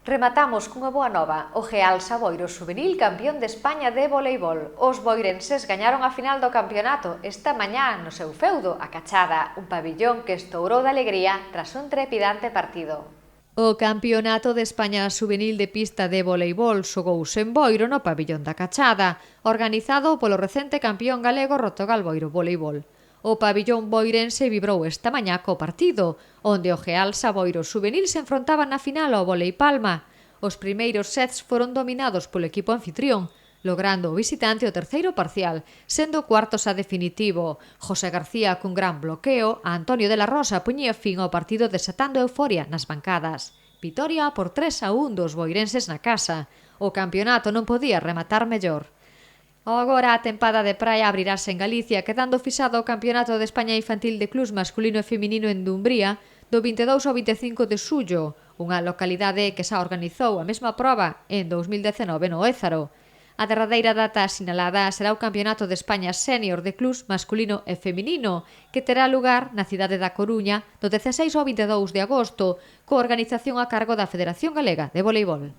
Rematamos cunha boa nova. O Real Saboiro Xuvenil, campeón de España de voleibol. Os boirenses gañaron a final do campeonato esta mañá no seu feudo, a Cachada, un pabillón que estourou de alegría tras un trepidante partido. O Campeonato de España Xuvenil de pista de voleibol xogouse en Boiro no pabillón da Cachada, organizado polo recente campeón galego Rotogal Boiro Voleibol. O pabillón boirense vibrou esta mañá co partido, onde o Real Saboiro Xuvenil se enfrontaba na final ao Volei Palma. Os primeiros sets foron dominados polo equipo anfitrión, logrando o visitante o terceiro parcial, sendo o cuarto xa definitivo. José García, cun gran bloqueo, a Antonio de la Rosa puñía fin ao partido desatando euforia nas bancadas. Vitoria por 3-1 dos boirenses na casa. O campeonato non podía rematar mellor. Agora a tempada de praia abrirase en Galicia, quedando fixado o Campeonato de España Infantil de Clubs masculino e feminino en Dumbría do 22 ao 25 de xullo, unha localidade que xa organizou a mesma proba en 2019 no Ézaro. A derradeira data sinalada será o Campeonato de España Sénior de Clubs masculino e feminino, que terá lugar na cidade da Coruña do 16 ao 22 de agosto, coa organización a cargo da Federación Galega de Voleibol.